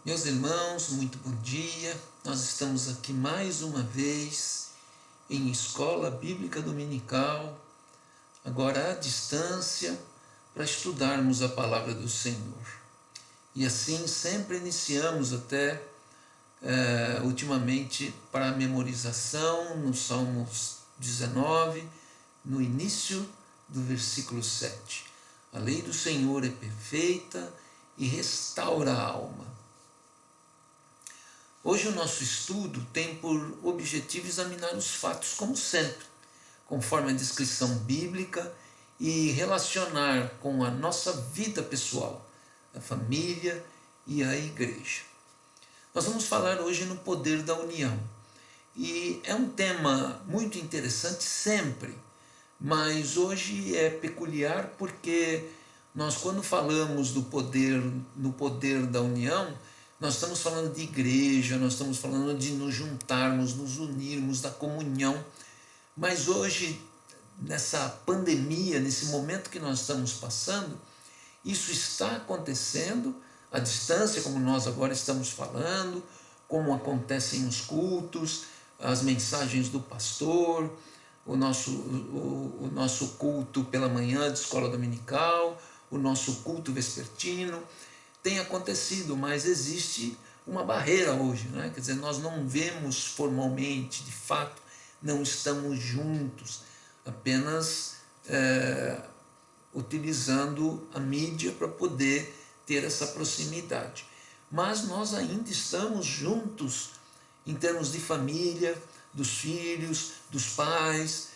Meus irmãos, muito bom dia. Nós estamos aqui mais uma vez em Escola Bíblica Dominical, agora à distância, para estudarmos a Palavra do Senhor. E assim sempre iniciamos até ultimamente para a memorização no Salmos 19, no início do versículo 7. A lei do Senhor é perfeita e restaura a alma. Hoje o nosso estudo tem por objetivo examinar os fatos como sempre, conforme a descrição bíblica, e relacionar com a nossa vida pessoal, a família e a igreja. Nós vamos falar hoje no poder da união. E é um tema muito interessante sempre, mas hoje é peculiar porque nós, quando falamos do poder, no poder da união, nós estamos falando de igreja, nós estamos falando de nos juntarmos, nos unirmos, da comunhão. Mas hoje, nessa pandemia, nesse momento que nós estamos passando, isso está acontecendo à distância, como nós agora estamos falando, como acontecem os cultos, as mensagens do pastor, o nosso culto pela manhã de escola dominical, o nosso culto vespertino. Tem acontecido, mas existe uma barreira hoje, né? Quer dizer, nós não vemos formalmente, de fato, não estamos juntos, apenas utilizando a mídia para poder ter essa proximidade. Mas nós ainda estamos juntos em termos de família, dos filhos, dos pais,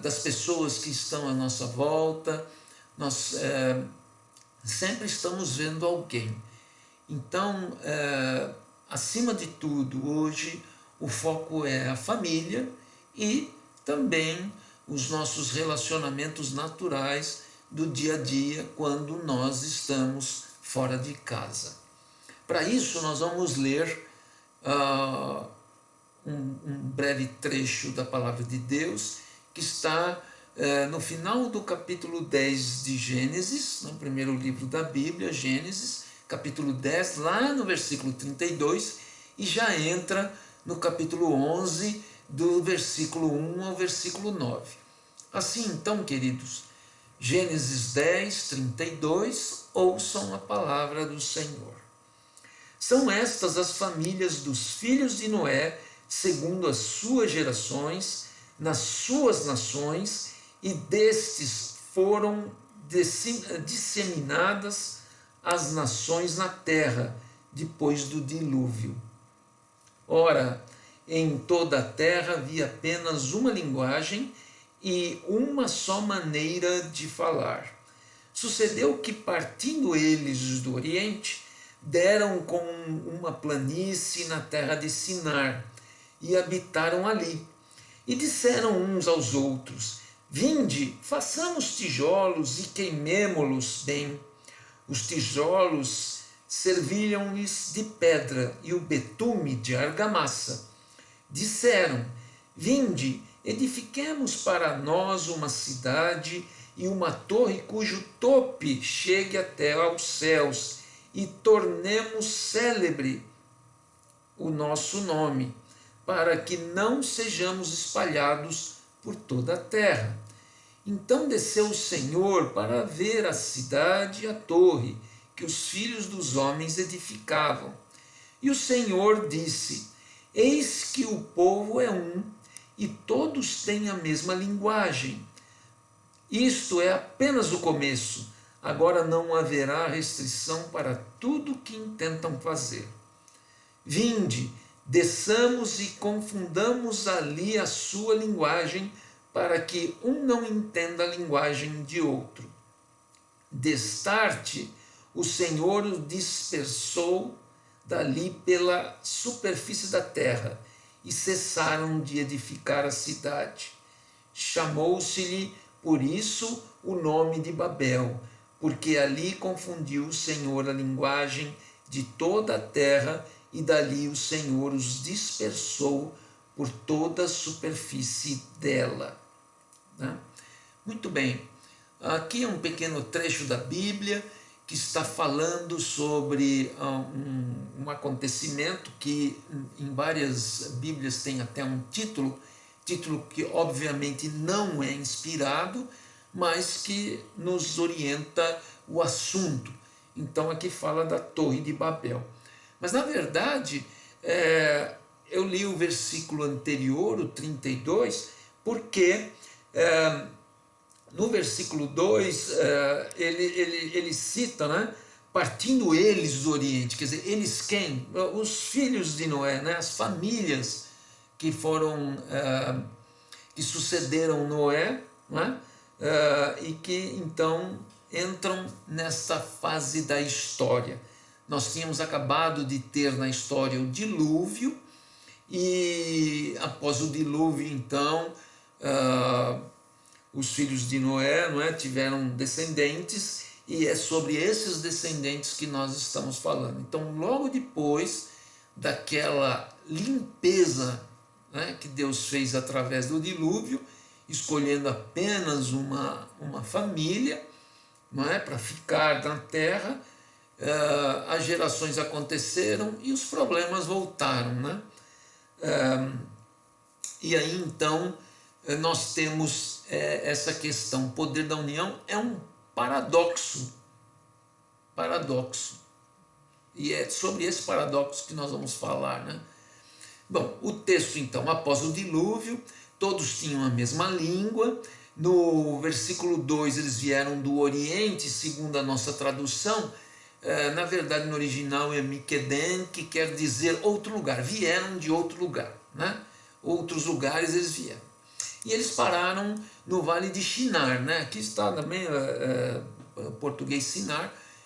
das pessoas que estão à nossa volta. Nós sempre estamos vendo alguém. Então, acima de tudo, hoje o foco é a família e também os nossos relacionamentos naturais do dia a dia quando nós estamos fora de casa. Para isso, nós vamos ler um breve trecho da Palavra de Deus que está no final do capítulo 10 de Gênesis, no primeiro livro da Bíblia, Gênesis, capítulo 10, lá no versículo 32, e já entra no capítulo 11, do versículo 1 ao versículo 9. Assim, então, queridos, Gênesis 10, 32, ouçam a palavra do Senhor. São estas as famílias dos filhos de Noé, segundo as suas gerações, nas suas nações, e destes foram disseminadas as nações na terra, depois do dilúvio. Ora, em toda a terra havia apenas uma linguagem e uma só maneira de falar. Sucedeu que, partindo eles do Oriente, deram com uma planície na terra de Sinar, e habitaram ali. E disseram uns aos outros: Vinde, façamos tijolos e queimemo-los bem. Os tijolos serviam-lhes de pedra e o betume de argamassa. Disseram: Vinde, edifiquemos para nós uma cidade e uma torre cujo tope chegue até aos céus, e tornemos célebre o nosso nome, para que não sejamos espalhados por toda a terra. Então desceu o Senhor para ver a cidade e a torre que os filhos dos homens edificavam. E o Senhor disse: Eis que o povo é um, e todos têm a mesma linguagem. Isto é apenas o começo. Agora não haverá restrição para tudo o que intentam fazer. Vinde, desçamos e confundamos ali a sua linguagem, para que um não entenda a linguagem de outro. Destarte, o Senhor o dispersou dali pela superfície da terra, e cessaram de edificar a cidade. Chamou-se-lhe, por isso, o nome de Babel, porque ali confundiu o Senhor a linguagem de toda a terra, e dali o Senhor os dispersou por toda a superfície dela. Muito bem, aqui é um pequeno trecho da Bíblia que está falando sobre um acontecimento que em várias Bíblias tem até um título que obviamente não é inspirado, mas que nos orienta o assunto. Então aqui fala da Torre de Babel. Mas na verdade, eu li o versículo anterior, o 32, porque no versículo 2 ele cita, né, partindo eles do Oriente, quer dizer, eles quem? Os filhos de Noé, né, as famílias que foram, que sucederam Noé, né, e que então entram nessa fase da história. Nós tínhamos acabado de ter na história o dilúvio, e após o dilúvio, então, os filhos de Noé, tiveram descendentes, e é sobre esses descendentes que nós estamos falando. Então, logo depois daquela limpeza, né, que Deus fez através do dilúvio, escolhendo apenas uma família, não é, para ficar na terra, as gerações aconteceram e os problemas voltaram, né? E aí então nós temos essa questão. O poder da união é um paradoxo, e é sobre esse paradoxo que nós vamos falar, né? Bom, o texto então: após o dilúvio, todos tinham a mesma língua. No versículo 2, eles vieram do Oriente, segundo a nossa tradução. Na verdade, no original é Miqueden, que quer dizer outro lugar. Vieram de outro lugar, né? Outros lugares eles vieram. E eles pararam no Vale de Shinar, né? Aqui está também português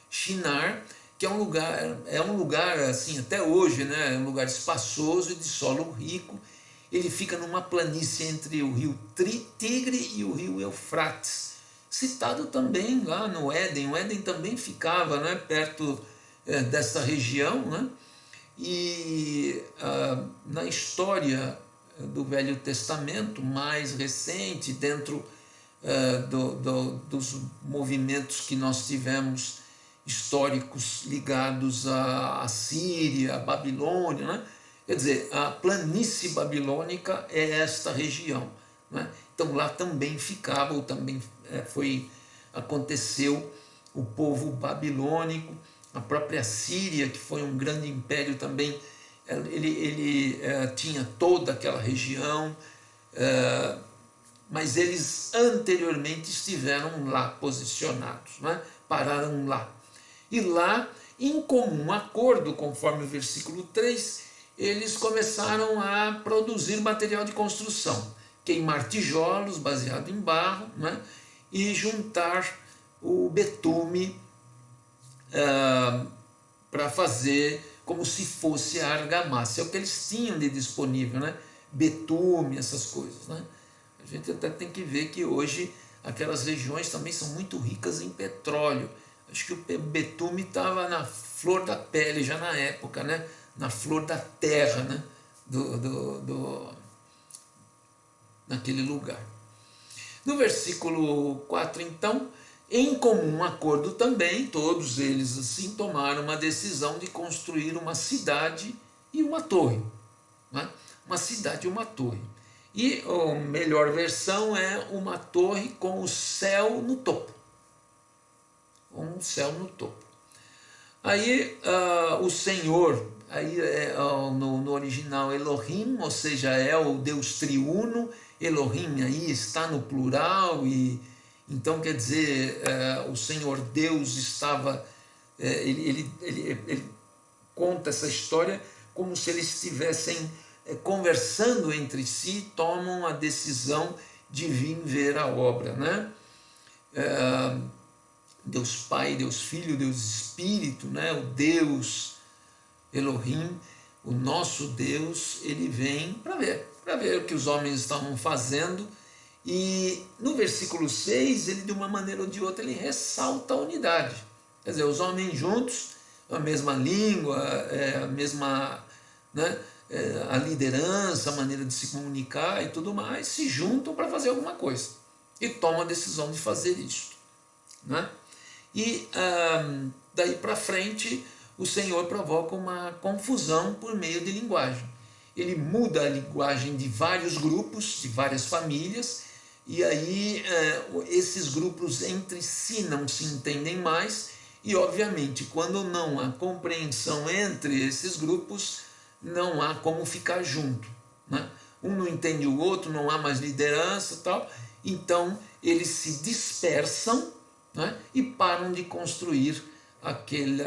Shinar, que é um lugar assim até hoje, né? É um lugar espaçoso e de solo rico. Ele fica numa planície entre o rio Tigre e o rio Eufrates, citado também lá no Éden. O Éden também ficava, né, perto dessa região, né? E na história do Velho Testamento, mais recente, dentro dos movimentos que nós tivemos históricos ligados à Síria, à Babilônia, né? Quer dizer, a planície babilônica é esta região, né? Então lá também ficava, ou também aconteceu o povo babilônico. A própria Síria, que foi um grande império também, ele tinha toda aquela região, mas eles anteriormente estiveram lá posicionados, né? Pararam lá. E lá, em comum acordo, conforme o versículo 3, eles começaram a produzir material de construção, queimar tijolos baseado em barro, né? E juntar o betume para fazer como se fosse a argamassa. É o que eles tinham de disponível, né? Betume, essas coisas, né? A gente até tem que ver que hoje aquelas regiões também são muito ricas em petróleo. Acho que o betume estava na flor da pele já na época, né? Na flor da terra, né? Naquele lugar. No versículo 4, então, em comum acordo também, todos eles assim tomaram uma decisão de construir uma cidade e uma torre, né? Uma cidade e uma torre. E a melhor versão é uma torre com o céu no topo. Com o céu no topo. Aí o Senhor, aí no original Elohim, ou seja, é o Deus triuno. Elohim aí está no plural, e então quer dizer, o Senhor Deus estava, ele conta essa história como se eles estivessem conversando entre si, tomam a decisão de vir ver a obra, né? Deus Pai, Deus Filho, Deus Espírito, né? O Deus Elohim, o nosso Deus, ele vem para ver o que os homens estavam fazendo. E no versículo 6, ele de uma maneira ou de outra, ele ressalta a unidade. Quer dizer, os homens juntos, a mesma língua, a mesma, né, a liderança, a maneira de se comunicar e tudo mais, se juntam para fazer alguma coisa. E tomam a decisão de fazer isso, né? E daí para frente o Senhor provoca uma confusão por meio de linguagem. Ele muda a linguagem de vários grupos, de várias famílias, e aí esses grupos entre si não se entendem mais, e obviamente quando não há compreensão entre esses grupos, não há como ficar junto, né? Um não entende o outro, não há mais liderança e tal, então eles se dispersam, né? E param de construir aquele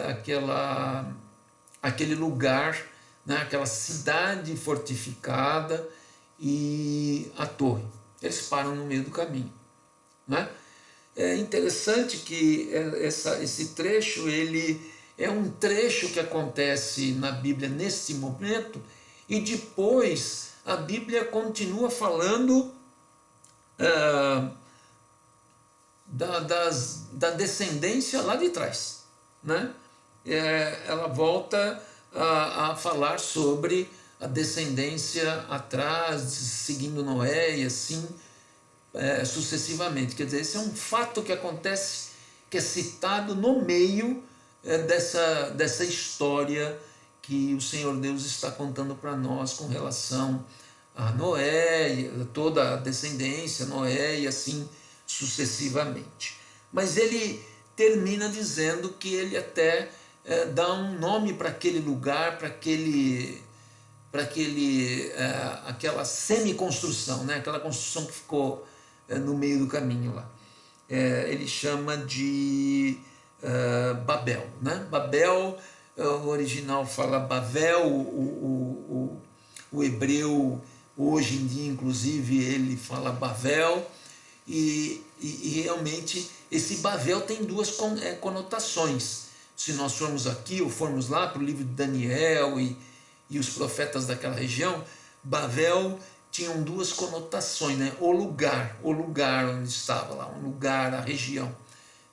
lugar, né? Aquela cidade fortificada e a torre. Eles param no meio do caminho, né? É interessante que esse trecho, ele é um trecho que acontece na Bíblia nesse momento, e depois a Bíblia continua falando da descendência lá de trás, né? Ela volta a falar sobre a descendência atrás, seguindo Noé e assim sucessivamente. Quer dizer, esse é um fato que acontece, que é citado no meio dessa história que o Senhor Deus está contando para nós com relação a Noé, toda a descendência, Noé e assim sucessivamente. Mas ele termina dizendo que ele até dá um nome para aquele lugar, para aquela semi-construção, né? Aquela construção que ficou no meio do caminho lá. Ele chama de Babel, né? Babel, o original fala Bavel, o hebreu hoje em dia inclusive ele fala Bavel, e realmente esse Bavel tem duas conotações. Se nós formos aqui ou formos lá para o livro de Daniel e os profetas daquela região, Bavel tinham duas conotações, né? O lugar onde estava lá, um lugar, a região,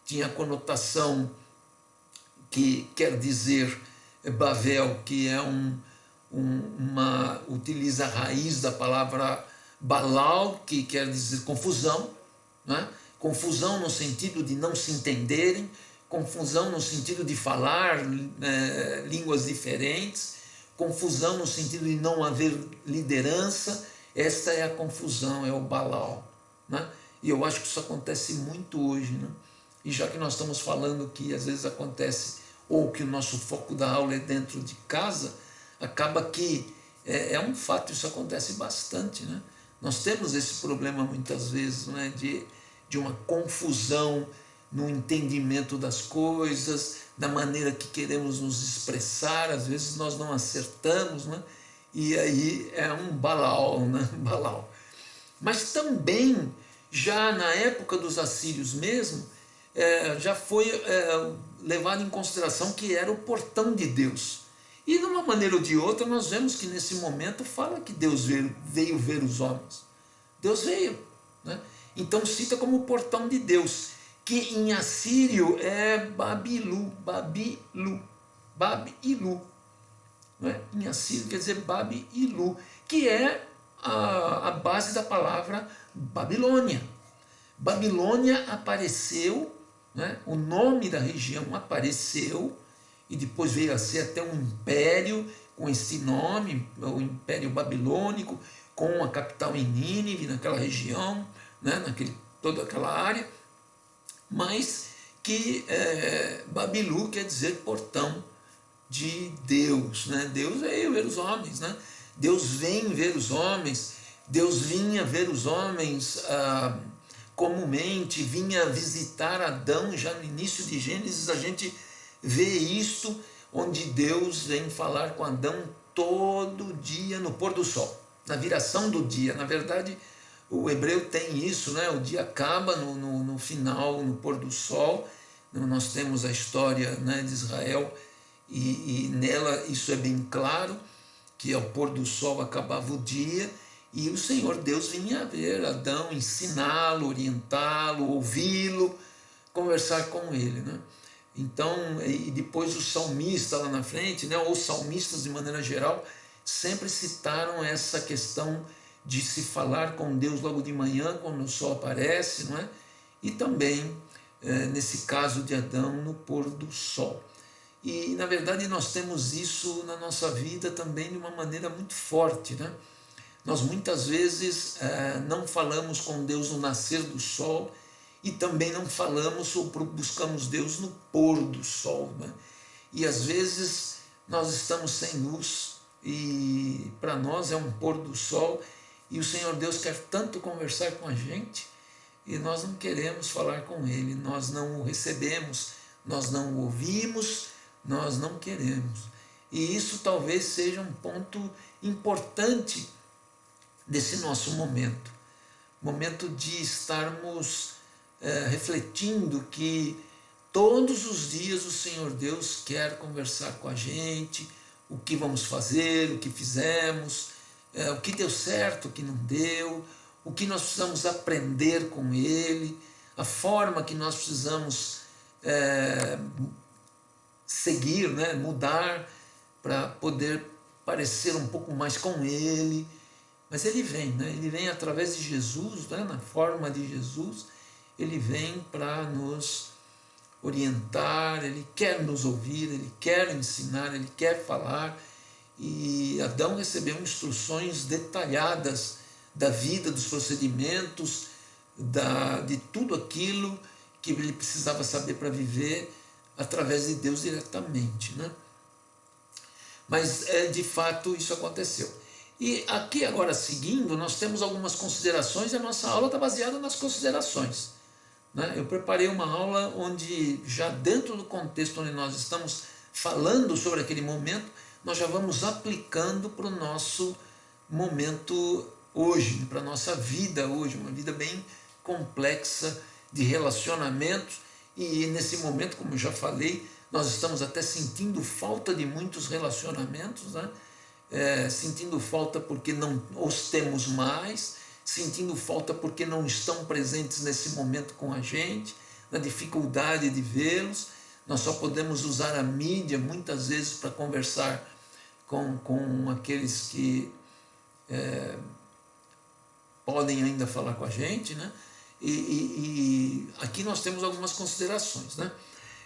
tinha a conotação que quer dizer Bavel, que é utiliza a raiz da palavra Balal, que quer dizer confusão, né? Confusão no sentido de não se entenderem, confusão no sentido de falar línguas diferentes, confusão no sentido de não haver liderança. Esta é a confusão, é o Balal, né? E eu acho que isso acontece muito hoje, né? E já que nós estamos falando que às vezes acontece, ou que o nosso foco da aula é dentro de casa, acaba que é um fato, isso acontece bastante, né? Nós temos esse problema muitas vezes, né? De uma confusão no entendimento das coisas, da maneira que queremos nos expressar, às vezes nós não acertamos, né? E aí é um Balaal, né? Balaal. Mas também, já na época dos assírios mesmo, já foi levado em consideração que era o portão de Deus. E de uma maneira ou de outra, nós vemos que nesse momento fala que Deus veio ver os homens. Deus veio, né? Então cita como o portão de Deus, que em assírio é Babilu, né? Em assírio quer dizer Babilu, que é a base da palavra Babilônia. Babilônia apareceu, né? O nome da região apareceu, e depois veio a ser até um império com esse nome, o Império Babilônico, com a capital em Nínive, naquela região, né? Toda aquela área, mas que Babilu quer dizer portão de Deus, né? Deus veio ver os homens, né? Deus vem ver os homens, Deus vinha ver os homens comumente, vinha visitar Adão. Já no início de Gênesis a gente vê isto, onde Deus vem falar com Adão todo dia no pôr do sol, na viração do dia. Na verdade, o hebreu tem isso, né? O dia acaba no final, no pôr do sol. Nós temos a história, né, de Israel, e nela isso é bem claro, que ao pôr do sol acabava o dia, e o Senhor Deus vinha ver Adão, ensiná-lo, orientá-lo, ouvi-lo, conversar com ele, né? Então, e depois o salmista lá na frente, né, ou salmistas de maneira geral, sempre citaram essa questão de se falar com Deus logo de manhã, quando o sol aparece, não é? E também nesse caso de Adão, no pôr do sol. E, na verdade, nós temos isso na nossa vida também de uma maneira muito forte, né? Nós muitas vezes não falamos com Deus no nascer do sol e também não falamos ou buscamos Deus no pôr do sol, né? E às vezes nós estamos sem luz e para nós é um pôr do sol e o Senhor Deus quer tanto conversar com a gente e nós não queremos falar com Ele, nós não o recebemos, nós não o ouvimos, nós não queremos. E isso talvez seja um ponto importante desse nosso momento de estarmos refletindo que todos os dias o Senhor Deus quer conversar com a gente, o que vamos fazer, o que fizemos, o que deu certo, o que não deu, o que nós precisamos aprender com Ele, a forma que nós precisamos seguir, né, mudar para poder parecer um pouco mais com Ele. Mas Ele vem, né? Ele vem através de Jesus, né, na forma de Jesus, Ele vem para nos orientar, Ele quer nos ouvir, Ele quer ensinar, Ele quer falar. E Adão recebeu instruções detalhadas da vida, dos procedimentos, de tudo aquilo que ele precisava saber para viver através de Deus diretamente, né? Mas de fato isso aconteceu. E aqui agora seguindo, nós temos algumas considerações e a nossa aula está baseada nas considerações, né? Eu preparei uma aula onde já dentro do contexto onde nós estamos falando sobre aquele momento, nós já vamos aplicando para o nosso momento hoje, para a nossa vida hoje, uma vida bem complexa de relacionamentos. E nesse momento, como eu já falei, nós estamos até sentindo falta de muitos relacionamentos, né? Sentindo falta porque não os temos mais, sentindo falta porque não estão presentes nesse momento com a gente, na dificuldade de vê-los. Nós só podemos usar a mídia muitas vezes para conversar com aqueles que podem ainda falar com a gente, né? E aqui nós temos algumas considerações, né?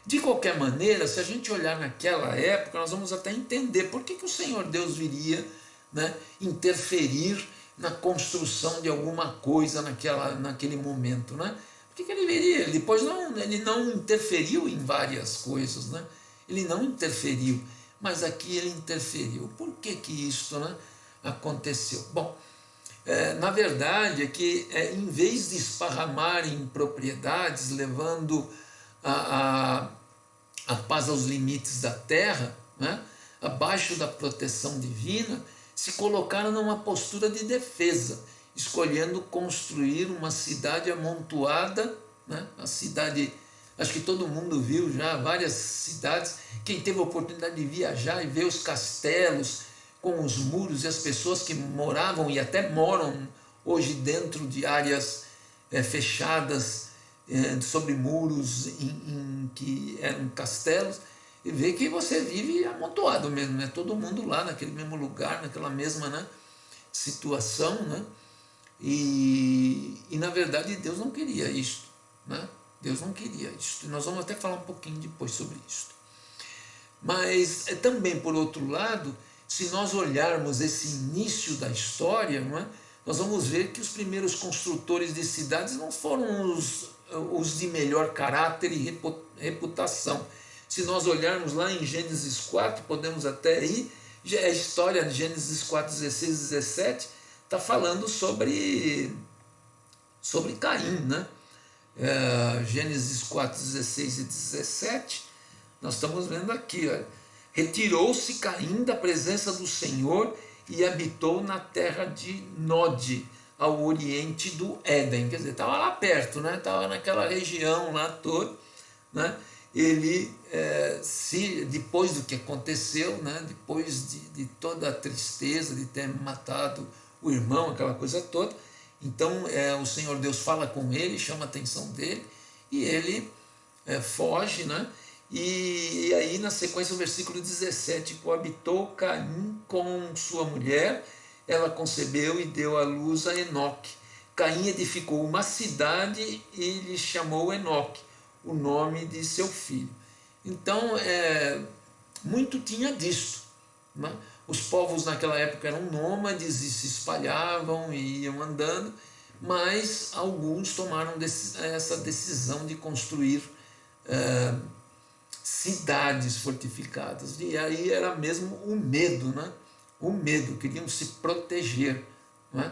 De qualquer maneira, se a gente olhar naquela época, nós vamos até entender por que o Senhor Deus viria, né, interferir na construção de alguma coisa naquele momento, né? Por que ele viria? Depois ele não interferiu em várias coisas, né? Ele não interferiu, mas aqui ele interferiu. Por que isso, né, aconteceu? Bom, na verdade é que em vez de esparramar em propriedades, levando a paz aos limites da terra, né, abaixo da proteção divina, se colocaram numa postura de defesa, escolhendo construir uma cidade amontoada, né, a cidade, acho que todo mundo viu já, várias cidades, quem teve a oportunidade de viajar e ver os castelos com os muros e as pessoas que moravam e até moram hoje dentro de áreas fechadas, sobre muros que eram castelos, e vê que você vive amontoado mesmo, né? Todo mundo lá naquele mesmo lugar, naquela mesma, né, situação, né? E na verdade Deus não queria isto, né? Deus não queria isto. Nós vamos até falar um pouquinho depois sobre isto. Mas também, por outro lado, se nós olharmos esse início da história, não é? Nós vamos ver que os primeiros construtores de cidades não foram os de melhor caráter e reputação. Se nós olharmos lá em Gênesis 4, podemos até ir, a história de Gênesis 4, 16 e 17 está falando sobre Caim, né? Gênesis 4, 16 e 17, nós estamos vendo aqui, olha, retirou-se Caim da presença do Senhor e habitou na terra de Nod, ao oriente do Éden. Quer dizer, estava lá perto, né? Estava naquela região lá toda, né? Ele, depois do que aconteceu, né? Depois de toda a tristeza de ter matado o irmão, aquela coisa toda, então o Senhor Deus fala com ele, chama a atenção dele, e ele foge, né? E aí na sequência o versículo 17, coabitou Caim com sua mulher, ela concebeu e deu à luz a Enoque. Caim edificou uma cidade e lhe chamou Enoque, o nome de seu filho. Então, muito tinha disso, né? Os povos naquela época eram nômades e se espalhavam e iam andando, mas alguns tomaram essa decisão de construir cidades fortificadas. E aí era mesmo o medo, né? O medo, queriam se proteger, né?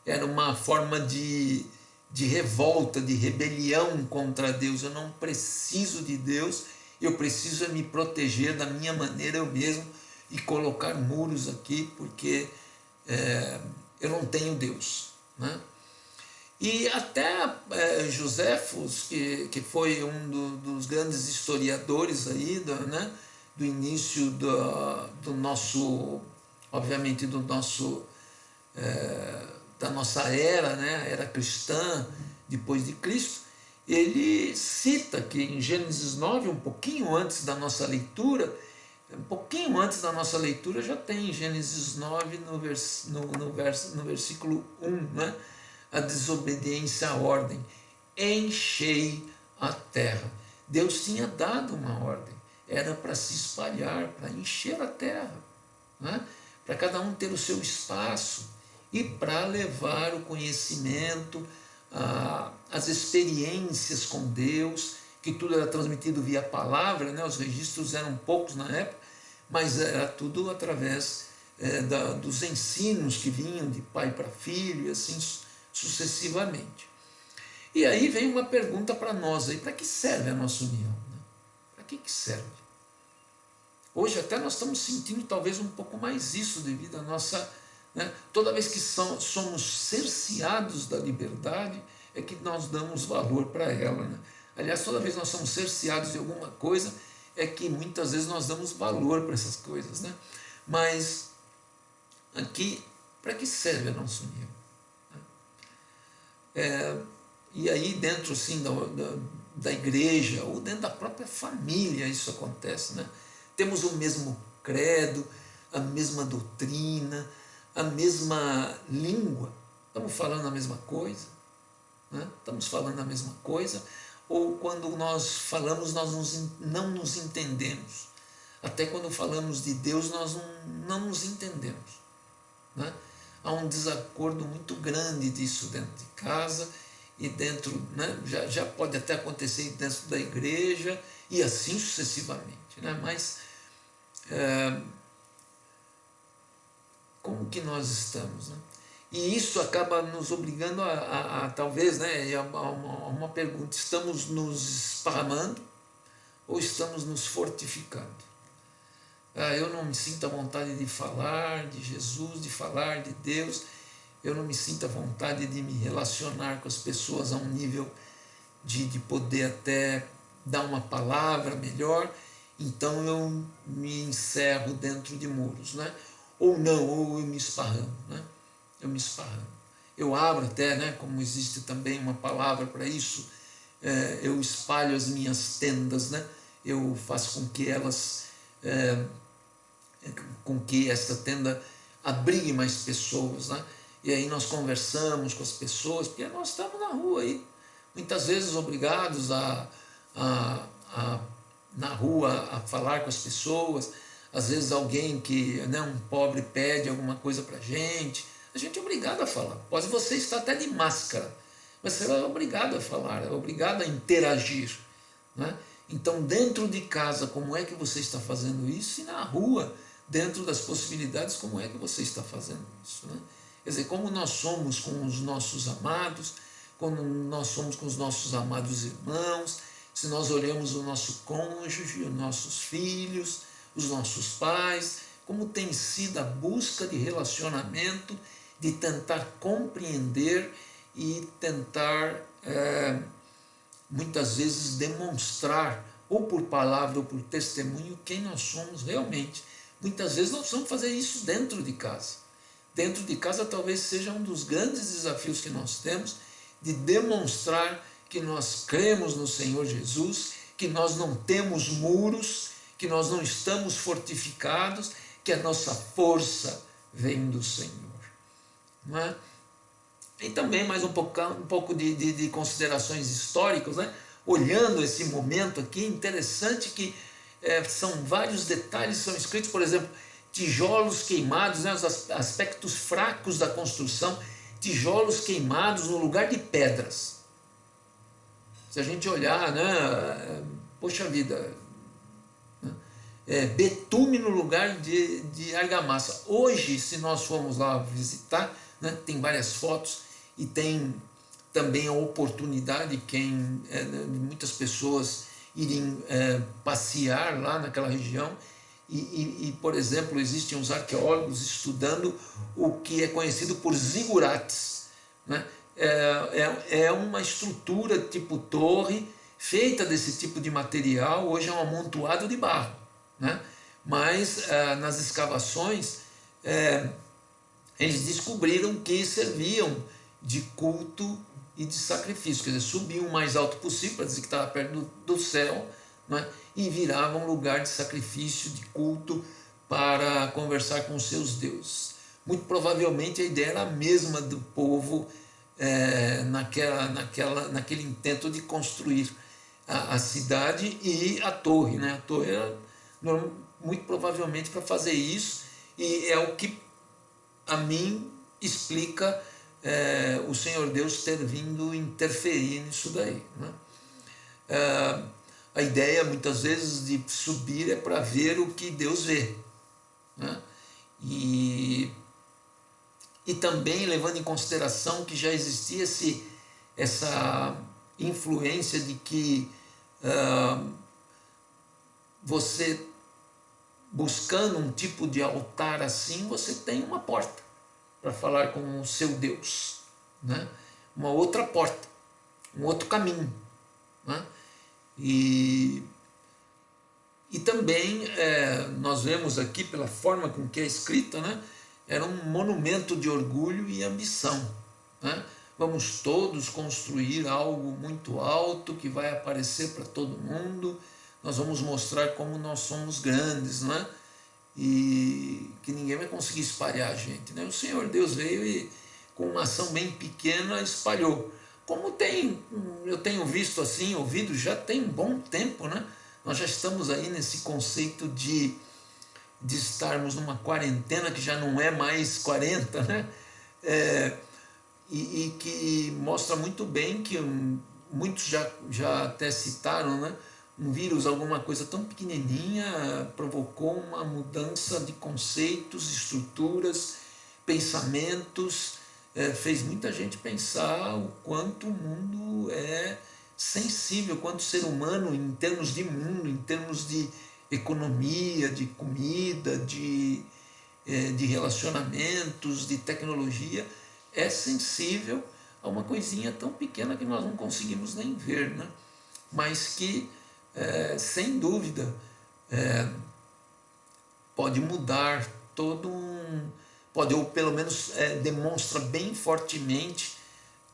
Era uma forma de revolta, de rebelião contra Deus. Eu não preciso de Deus, eu preciso me proteger da minha maneira eu mesmo e colocar muros aqui, porque eu não tenho Deus, né? E até Joséfos, que foi dos grandes historiadores aí, né, do início do nosso, obviamente, da nossa era, né, era cristã, depois de Cristo, ele cita que em Gênesis 9, um pouquinho antes da nossa leitura, já tem Gênesis 9 no versículo 1, né? A desobediência à ordem. Enchei a terra. Deus tinha dado uma ordem. Era para se espalhar, para encher a terra, né? Para cada um ter o seu espaço e para levar o conhecimento, as experiências com Deus, que tudo era transmitido via palavra, né? Os registros eram poucos na época, mas era tudo através dos ensinos que vinham de pai para filho e assim sucessivamente. E aí vem uma pergunta para nós aí: para que serve a nossa união? Né? Para que serve? Hoje até nós estamos sentindo talvez um pouco mais isso devido à nossa... Né? Toda vez que somos cerceados da liberdade é que nós damos valor para ela. Né? Aliás, toda vez que nós somos cerceados de alguma coisa é que muitas vezes nós damos valor para essas coisas. Né? Mas aqui, para que serve a nossa união? E aí dentro assim, da igreja ou dentro da própria família isso acontece, né? Temos o mesmo credo, a mesma doutrina, a mesma língua, estamos falando a mesma coisa, né? Estamos falando a mesma coisa, ou quando nós falamos nós não nos entendemos, até quando falamos de Deus nós não nos entendemos, né? Há um desacordo muito grande disso dentro de casa e dentro, né, já pode até acontecer dentro da igreja e assim sucessivamente, né? Mas como que nós estamos, né? E isso acaba nos obrigando a talvez, né, a uma pergunta: estamos nos esparramando ou estamos nos fortificando? Eu não me sinto à vontade de falar de Jesus, de falar de Deus, eu não me sinto à vontade de me relacionar com as pessoas a um nível de poder até dar uma palavra melhor, então eu me encerro dentro de muros, né? Ou não, ou eu me esparramo, né? Eu me esparramo. Eu abro até, né, como existe também uma palavra para isso, eu espalho as minhas tendas, né? Eu faço com que elas... com que esta tenda abrigue mais pessoas, né? E aí nós conversamos com as pessoas, porque nós estamos na rua aí, muitas vezes obrigados na rua a falar com as pessoas. Às vezes alguém que, né, um pobre pede alguma coisa para a gente é obrigado a falar. Pode você estar até de máscara, mas você é obrigado a falar, é obrigado a interagir, né? Então dentro de casa, como é que você está fazendo isso? E na rua, dentro das possibilidades, como é que você está fazendo isso, né? Quer dizer, como nós somos com os nossos amados, como nós somos com os nossos amados irmãos, se nós olhamos o nosso cônjuge, os nossos filhos, os nossos pais, como tem sido a busca de relacionamento, de tentar compreender e tentar, muitas vezes, demonstrar, ou por palavra ou por testemunho, quem nós somos realmente. Muitas vezes nós precisamos fazer isso dentro de casa. Dentro de casa talvez seja um dos grandes desafios que nós temos, de demonstrar que nós cremos no Senhor Jesus, que nós não temos muros, que nós não estamos fortificados, que a nossa força vem do Senhor. Não é? E também mais um pouco de considerações históricas, né? olhando esse momento aqui, interessante que são vários detalhes que são escritos, por exemplo, tijolos queimados, né, os aspectos fracos da construção, tijolos queimados no lugar de pedras. Se a gente olhar, né, poxa vida, betume no lugar de argamassa. Hoje, se nós formos lá visitar, né, tem várias fotos e tem também a oportunidade muitas pessoas irem passear lá naquela região por exemplo, existem uns arqueólogos estudando o que é conhecido por zigurates, né? É uma estrutura tipo torre feita desse tipo de material, hoje é um amontoado de barro, né? Mas nas escavações eles descobriram que serviam de culto e de sacrifício, quer dizer, subiam o mais alto possível para dizer que estava perto do céu, né? E viravam um lugar de sacrifício, de culto, para conversar com os seus deuses. Muito provavelmente a ideia era a mesma do povo naquele intento de construir a cidade e a torre, né? A torre era muito provavelmente para fazer isso, e é o que a mim explica o Senhor Deus ter vindo interferir nisso daí, né? A ideia muitas vezes de subir é para ver o que Deus vê, né? E também levando em consideração que já existia essa influência de que você buscando um tipo de altar assim, você tem uma porta para falar com o seu Deus, né? Uma outra porta, um outro caminho, né? E também nós vemos aqui, pela forma com que é escrita, né? Era um monumento de orgulho e ambição, né? Vamos todos construir algo muito alto que vai aparecer para todo mundo, nós vamos mostrar como nós somos grandes, né? E que ninguém vai conseguir espalhar a gente, né? O Senhor Deus veio e com uma ação bem pequena espalhou. Como eu tenho visto assim, ouvido, já tem um bom tempo, né? Nós já estamos aí nesse conceito de estarmos numa quarentena que já não é mais 40, né? E que mostra muito bem que muitos já até citaram, né? Um vírus, alguma coisa tão pequenininha, provocou uma mudança de conceitos, estruturas, pensamentos, fez muita gente pensar o quanto o mundo é sensível, quanto o ser humano, em termos de mundo, em termos de economia, de comida, de relacionamentos, de tecnologia, é sensível a uma coisinha tão pequena que nós não conseguimos nem ver, né? Mas que, sem dúvida, pode mudar pode, ou pelo menos demonstra bem fortemente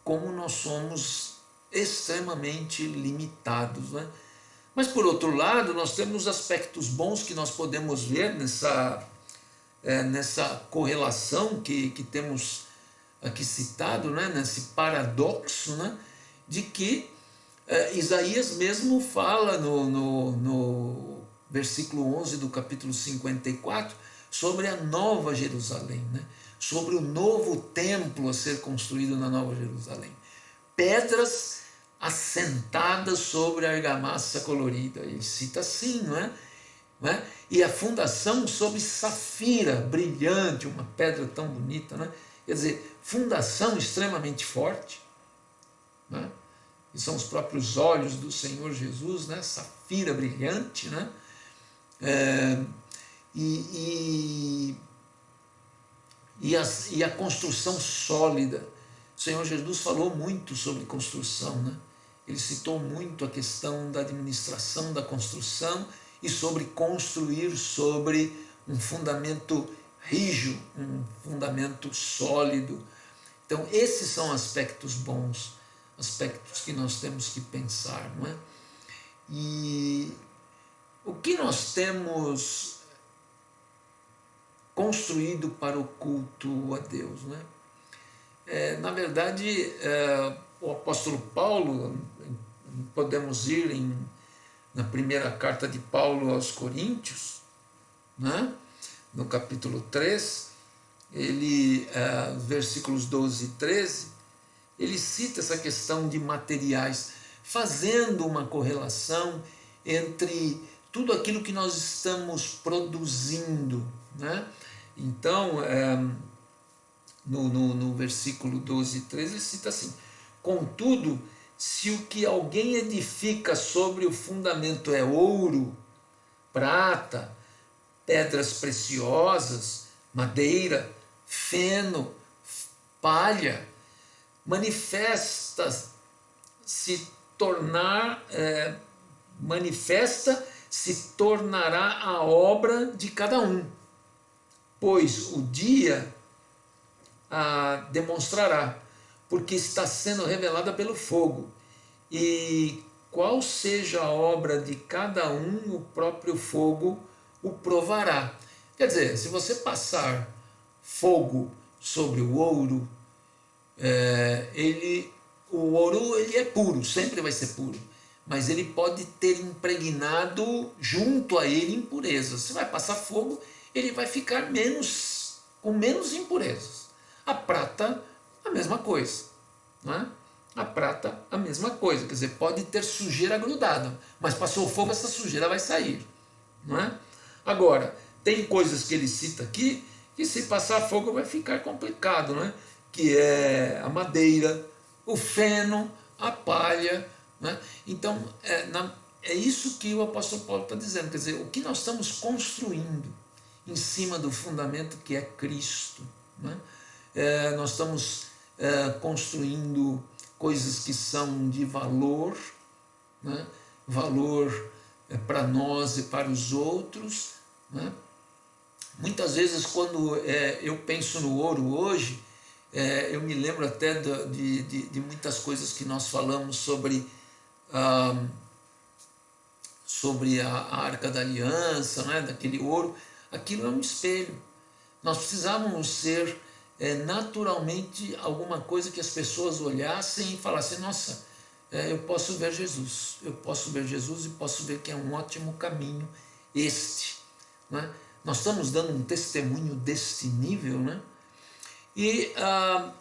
como nós somos extremamente limitados, né? Mas por outro lado, nós temos aspectos bons que nós podemos ver nessa correlação que temos aqui citado, né? Nesse paradoxo, né? De que Isaías mesmo fala no versículo 11 do capítulo 54 sobre a Nova Jerusalém, né? Sobre o novo templo a ser construído na Nova Jerusalém. Pedras assentadas sobre argamassa colorida. Ele cita assim, não é? E a fundação sobre safira brilhante, uma pedra tão bonita, né? Quer dizer, fundação extremamente forte, né? Que são os próprios olhos do Senhor Jesus, né? Safira brilhante, né? E a construção sólida. O Senhor Jesus falou muito sobre construção, né? Ele citou muito a questão da administração da construção e sobre construir sobre um fundamento rígido, um fundamento sólido. Então, esses são aspectos bons, aspectos que nós temos que pensar, não é? E o que nós temos construído para o culto a Deus, né? Na verdade, o apóstolo Paulo, podemos ir na primeira carta de Paulo aos Coríntios, né? No capítulo 3, ele, versículos 12 e 13, ele cita essa questão de materiais, fazendo uma correlação entre tudo aquilo que nós estamos produzindo, né? Então, no versículo 12 e 13, ele cita assim: contudo, se o que alguém edifica sobre o fundamento é ouro, prata, pedras preciosas, madeira, feno, palha, manifesta se tornará a obra de cada um, pois o dia a demonstrará, porque está sendo revelada pelo fogo, e qual seja a obra de cada um, o próprio fogo o provará. Quer dizer, se você passar fogo sobre o ouro, o ouro ele é puro, sempre vai ser puro, mas ele pode ter impregnado junto a ele impurezas. Você vai passar fogo, ele vai ficar com menos impurezas. A prata, a mesma coisa, não é? A prata, a mesma coisa, quer dizer, pode ter sujeira grudada, mas passou o fogo, essa sujeira vai sair, não é? Agora, tem coisas que ele cita aqui que se passar fogo vai ficar complicado, não é? Que é a madeira, o feno, a palha, né? Então, é isso que o apóstolo Paulo está dizendo, quer dizer, o que nós estamos construindo em cima do fundamento que é Cristo, né? Nós estamos construindo coisas que são de valor, né? Valor para nós e para os outros, né? Muitas vezes, quando eu penso no ouro hoje, eu me lembro até de muitas coisas que nós falamos sobre a Arca da Aliança, né? Daquele ouro. Aquilo é um espelho. Nós precisávamos ser naturalmente alguma coisa que as pessoas olhassem e falassem: nossa, eu posso ver Jesus, eu posso ver Jesus e posso ver que é um ótimo caminho este, né? Nós estamos dando um testemunho deste nível, né? E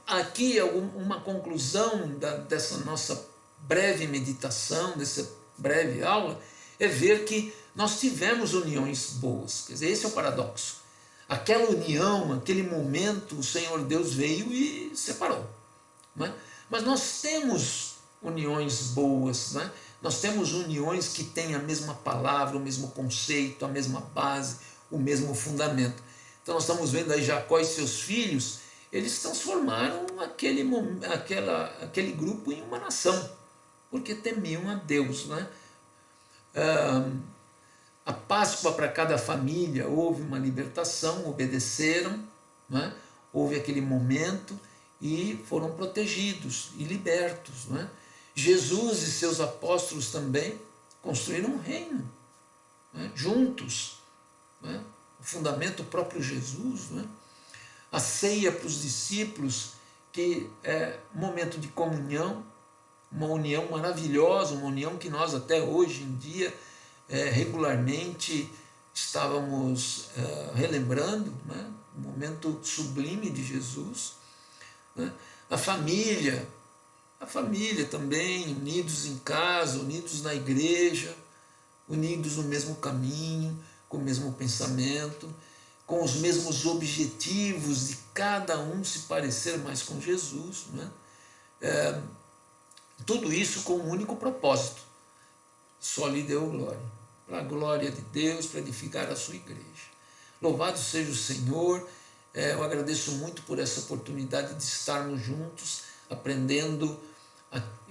aqui uma conclusão dessa nossa breve meditação, dessa breve aula, é ver que nós tivemos uniões boas. Quer dizer, esse é o paradoxo. Aquela união, aquele momento, o Senhor Deus veio e separou, né? Mas nós temos uniões boas, né? Nós temos uniões que têm a mesma palavra, o mesmo conceito, a mesma base, o mesmo fundamento. Então nós estamos vendo aí Jacó e seus filhos, eles transformaram aquele grupo em uma nação, porque temiam a Deus, né? A Páscoa para cada família, houve uma libertação, obedeceram, né? Houve aquele momento e foram protegidos e libertos, né? Jesus e seus apóstolos também construíram um reino, né? Juntos, né? O fundamento próprio Jesus, né? A ceia para os discípulos, que é um momento de comunhão, uma união maravilhosa, uma união que nós até hoje em dia regularmente estávamos relembrando, né? Um momento sublime de Jesus, né? A família também, unidos em casa, unidos na igreja, unidos no mesmo caminho, com o mesmo pensamento, com os mesmos objetivos de cada um se parecer mais com Jesus, né? Tudo isso com um único propósito: só lhe deu glória, para a glória de Deus, para edificar a sua igreja. Louvado seja o Senhor. Eu agradeço muito por essa oportunidade de estarmos juntos, aprendendo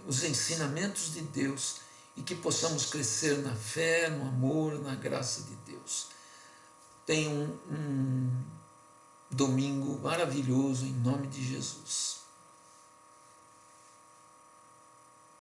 os ensinamentos de Deus, e que possamos crescer na fé, no amor, na graça de Deus. Tenha um domingo maravilhoso em nome de Jesus.